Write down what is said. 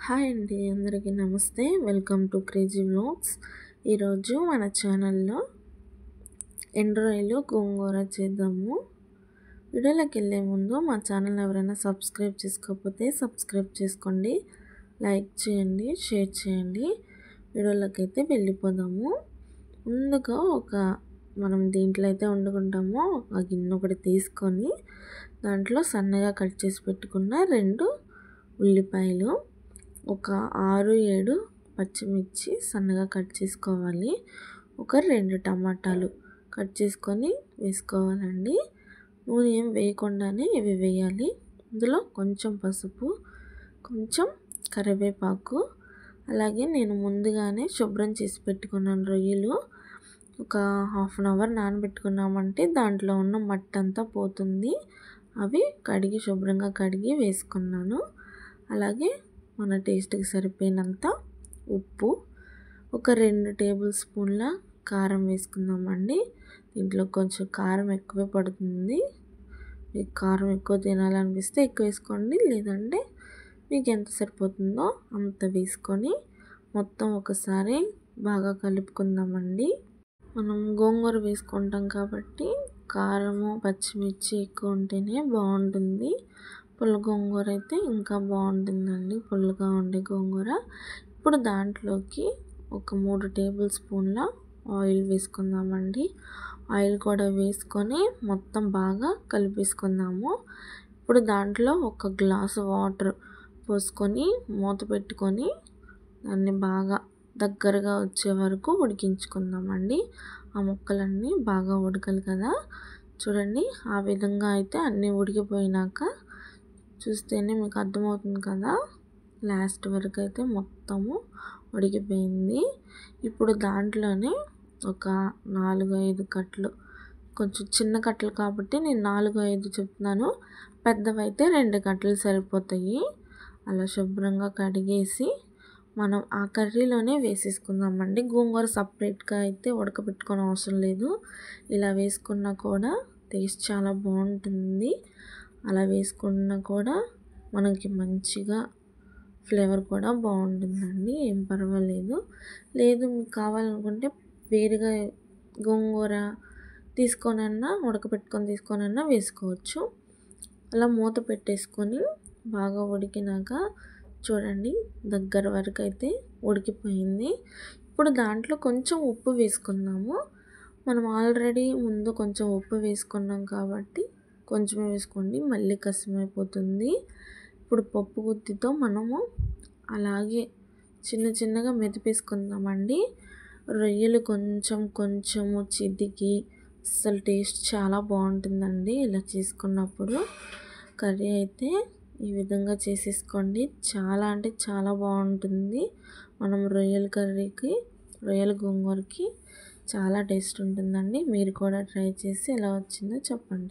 Hi అండి, అందరికీ నమస్తే. Welcome to crazy vlogs. ఈరోజు మన ఛానల్లో ఎండు రొయ్యలు గోంగూర చేద్దాము. వీడియోలోకి వెళ్ళే ముందు మా ఛానల్ ఎవరైనా సబ్స్క్రైబ్ చేసుకోకపోతే సబ్స్క్రైబ్ చేసుకోండి, లైక్ చేయండి, షేర్ చేయండి. వీడియోలోకి అయితే వెళ్ళిపోదాము. ముందుగా మనం దీంట్లో అయితే వండుకుంటామో ఆ గిన్నె ఒకటి తీసుకొని దాంట్లో సన్నగా కట్ చేసి పెట్టుకున్న 2 ఉల్లిపాయలు, ఒక 6-7 పచ్చిమిర్చి సన్నగా కట్ చేసుకోవాలి. ఒక 2 టమాటాలు కట్ చేసుకొని వేసుకోవాలండి. నూనె ఏం వేయకుండానే ఇవి వేయాలి. ఇందులో కొంచెం పసుపు, కొంచెం కరివేపాకు, అలాగే నేను ముందుగానే శుభ్రం చేసి పెట్టుకున్నాను రొయ్యలు. ఒక హాఫ్ అన్ అవర్ నానబెట్టుకున్నామంటే దాంట్లో ఉన్న మట్టి అంతా పోతుంది. అవి శుభ్రంగా కడిగి వేసుకున్నాను. అలాగే మన టేస్ట్కి సరిపోయినంత ఉప్పు, ఒక 2 టేబుల్ స్పూన్ల కారం వేసుకుందామండి. దీంట్లో కొంచెం కారం ఎక్కువే పడుతుంది. మీకు కారం ఎక్కువ తినాలనిపిస్తే ఎక్కువ వేసుకోండి, లేదంటే మీకు ఎంత సరిపోతుందో అంత వేసుకొని మొత్తం ఒకసారి బాగా కలుపుకుందామండి. మనం గోంగూర వేసుకుంటాం కాబట్టి కారము, పచ్చిమిర్చి ఎక్కువ ఉంటేనే బాగుంటుంది. పుల్ల గోంగూర అయితే ఇంకా బాగుంటుందండి, పుల్లగా ఉండే గోంగూర. ఇప్పుడు దాంట్లోకి ఒక 3 టేబుల్ స్పూన్ల ఆయిల్ వేసుకుందామండి. ఆయిల్ కూడా వేసుకొని మొత్తం బాగా కలిపేసుకుందాము. ఇప్పుడు దాంట్లో ఒక గ్లాసు వాటర్ పోసుకొని మూత పెట్టుకొని దాన్ని బాగా దగ్గరగా వచ్చే వరకు ఉడికించుకుందామండి. ఆ ముక్కలన్నీ బాగా ఉడకాలి కదా. చూడండి, ఆ విధంగా అయితే అన్నీ ఉడికిపోయినాక చూస్తేనే మీకు అర్థమవుతుంది కదా. లాస్ట్ వరకు అయితే మొత్తము ఉడికిపోయింది. ఇప్పుడు దాంట్లోనే ఒక 4-5 కట్టలు, కొంచెం చిన్న కట్టలు కాబట్టి నేను 4-5 చెప్తున్నాను, పెద్దవైతే 2 కట్టలు సరిపోతాయి. అలా శుభ్రంగా కడిగేసి మనం ఆ కర్రీలోనే వేసేసుకుందామండి. గోంగూర సపరేట్గా అయితే ఉడకబెట్టుకోని అవసరం లేదు. ఇలా వేసుకున్నా కూడా టేస్ట్ చాలా బాగుంటుంది. అలా వేసుకున్నా కూడా మనకి మంచిగా ఫ్లేవర్ కూడా బాగుంటుందండి, ఏం పర్వాలేదు. లేదు మీకు కావాలనుకుంటే వేరుగా గోంగూర ఉడకబెట్టుకొని తీసుకొనన్నా వేసుకోవచ్చు. అలా మూత పెట్టేసుకొని బాగా ఉడికినాక చూడండి, దగ్గర వరకు అయితే ఉడికిపోయింది. ఇప్పుడు దాంట్లో కొంచెం ఉప్పు వేసుకుందాము. మనం ఆల్రెడీ ముందు కొంచెం ఉప్పు వేసుకున్నాం కాబట్టి కొంచెమే వేసుకోండి, మళ్ళీ కష్టమైపోతుంది. ఇప్పుడు పప్పు గుత్తితో మనము అలాగే చిన్నగా మెదిపేసుకుందామండి. రొయ్యలు కొంచెము చితికి అసలు టేస్ట్ చాలా బాగుంటుందండి ఇలా చేసుకున్నప్పుడు. కర్రీ అయితే ఈ విధంగా చేసేసుకోండి, చాలా అంటే చాలా బాగుంటుంది. మనం రొయ్యల గోంగూరకి చాలా టేస్ట్ ఉంటుందండి. మీరు కూడా ట్రై చేసి ఎలా వచ్చిందో చెప్పండి.